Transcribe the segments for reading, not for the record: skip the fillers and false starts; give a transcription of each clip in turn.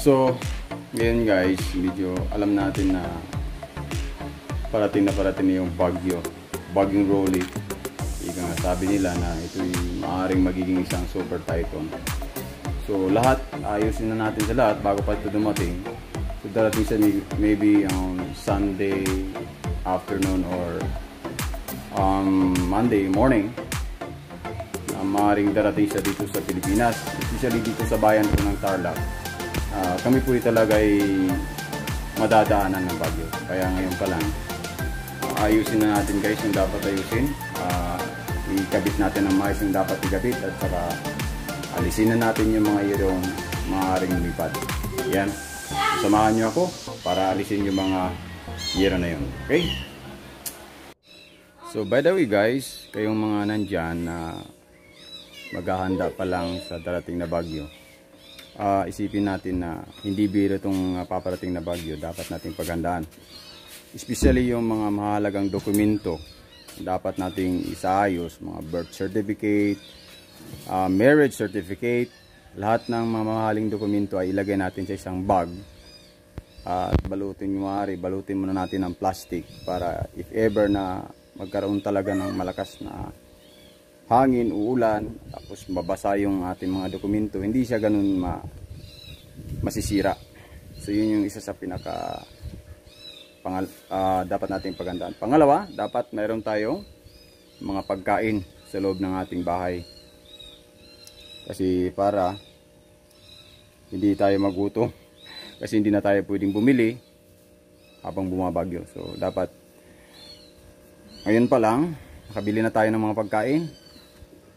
So, ngayon guys, medyo alam natin na parating na yung bagyong Rolly. Ika nga sabi nila na ito'y maaaring magiging isang super typhoon. So, lahat, ayusin na natin sa lahat bago pa ito dumating. So, darating siya maybe on Sunday afternoon or Monday morning. Maaaring darating siya dito sa Pilipinas, especially dito sa bayan po ng Tarlac. Kami po talaga ay madadaanan ng bagyo. Kaya ngayon pa lang, ayusin na natin guys yung dapat ayusin. Ikabit natin ang mais yung dapat ikabit at saka alisin na natin yung mga irong maaaring lumipad. Yan. Samahan nyo ako para alisin yung mga yero na yun. Okay? So by the way guys, kayong mga nandyan na maghahanda pa lang sa darating na bagyo, isipin natin na hindi biro itong paparating na bagyo, dapat nating paghandaan. Especially yung mga mahalagang dokumento dapat nating isaayos, mga birth certificate, marriage certificate, lahat ng mga mahaling dokumento ay ilagay natin sa isang bag at balutin muna natin ng plastic para if ever na magkaroon talaga ng malakas na hangin, uulan, tapos mabasa yung ating mga dokumento, hindi siya ganun masisira. So yun yung isa sa pinaka dapat nating paghandaan. Pangalawa, dapat mayroon tayong mga pagkain sa loob ng ating bahay. Kasi para hindi tayo magutom. Kasi hindi na tayo pwedeng bumili habang bumabagyo. So dapat ngayon pa lang, nakabili na tayo ng mga pagkain.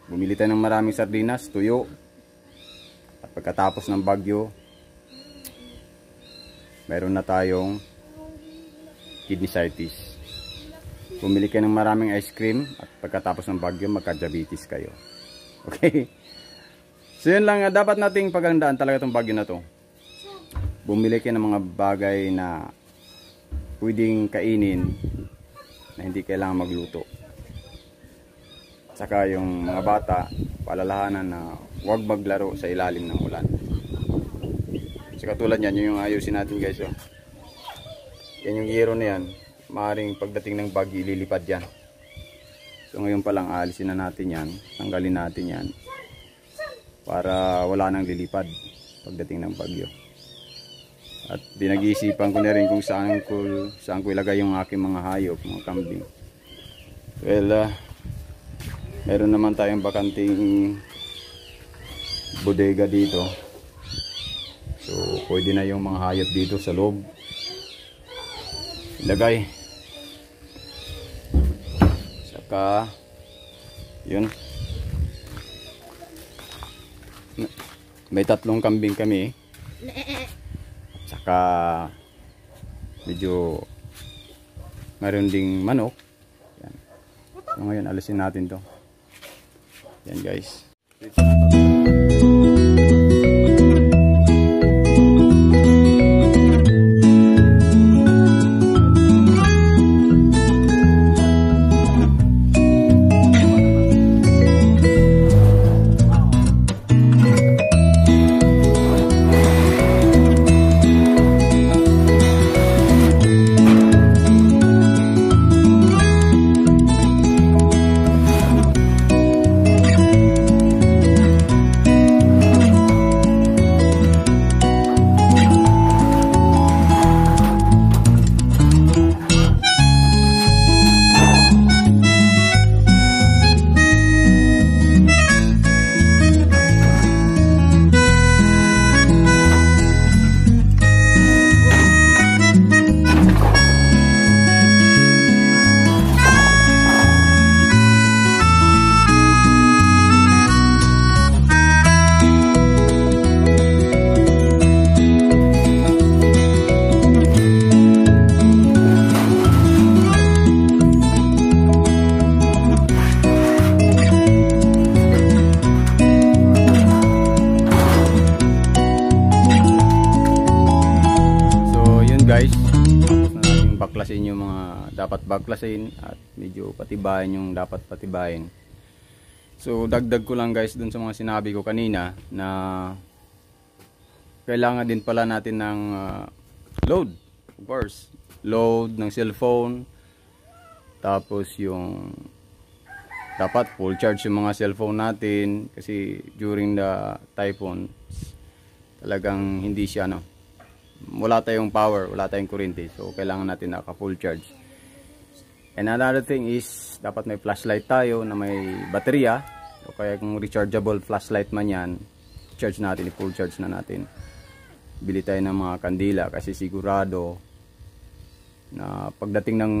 Bumili tayo ng maraming sardinas, tuyo. At pagkatapos ng bagyo, mayroon na tayong kidneysitis. Bumili kayo ng maraming ice cream at pagkatapos ng bagyo, magka-diabetes kayo. Okay? So yun lang, dapat nating paghandaan talaga itong bagyo na to. Bumili kayo ng mga bagay na pwedeng kainin na hindi kailangan magluto. Saka yung mga bata, palalahanan na huwag maglaro sa ilalim ng ulan. So katulad yan, yung ayusin natin guys. Oh. Yan yung yero na yan. Maaaring pagdating ng bagyo, ililipad yan. So ngayon pa lang, alisin na natin yan. Tanggalin natin yan. Para wala nang lilipad pagdating ng bagyo. At pinag-iisipan ko na rin kung saan ko ilagay yung aking mga hayop, mga kambing. Well, meron naman tayong bakanting bodega dito. So, pwede na yung mga hayop dito sa loob ilagay. Saka, yun. May 3 kambing kami. Saka, medyo meron ding manok. Yan. So, ngayon, alisin natin to. Yan guys. guys, tapos na natin baklasin yung mga dapat baklasin at medyo patibayin yung dapat patibayin. So dagdag ko lang guys dun sa mga sinabi ko kanina na kailangan din pala natin ng load, of course. Load ng cellphone. Tapos yung dapat full charge yung mga cellphone natin kasi during the typhoon talagang hindi siya wala tayong power, wala tayong kuryente. So kailangan natin naka full charge. And another thing is dapat may flashlight tayo na may baterya o kaya kung rechargeable flashlight man yan, charge natin, full charge na natin. Bili tayo ng mga kandila kasi sigurado na pagdating ng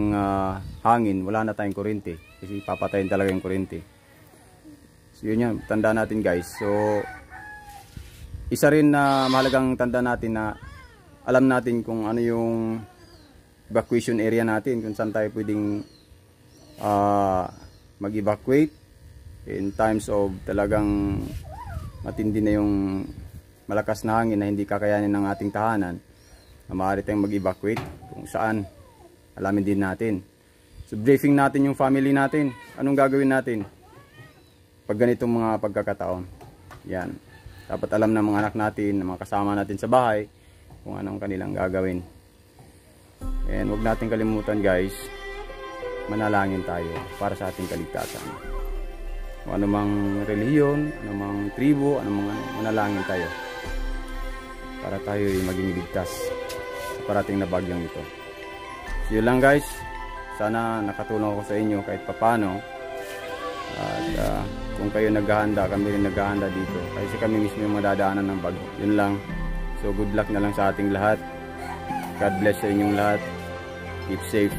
hangin wala na tayong kuryente kasi papatayin talaga yung kuryente. So yun yan, tandaan natin guys. So isa rin na mahalagang tanda natin na alam natin kung ano yung evacuation area natin, kung saan tayo pwedeng mag-evacuate in times of talagang matindi na yung malakas na hangin na hindi kakayanin ng ating tahanan, na maaari tayong mag-evacuate kung saan. Alamin din natin. So briefing natin yung family natin. Anong gagawin natin pag ganitong mga pagkakataon? Yan. Dapat alam ng mga anak natin, ng mga kasama natin sa bahay, kung anong kanilang gagawin. And huwag natin kalimutan guys, manalangin tayo para sa ating kaligtasan. Kung anumang relihiyon, anumang tribo, manalangin tayo para tayo maging ligtas sa parating na bagyong ito. So yun lang guys, sana nakatulong ako sa inyo kahit papano. At kung kayo naghahanda, kami rin naghahanda dito kasi kami mismo yung madadaanan ng bagyo. Yun lang. So good luck na lang sa ating lahat. God bless sa inyong lahat. Keep safe.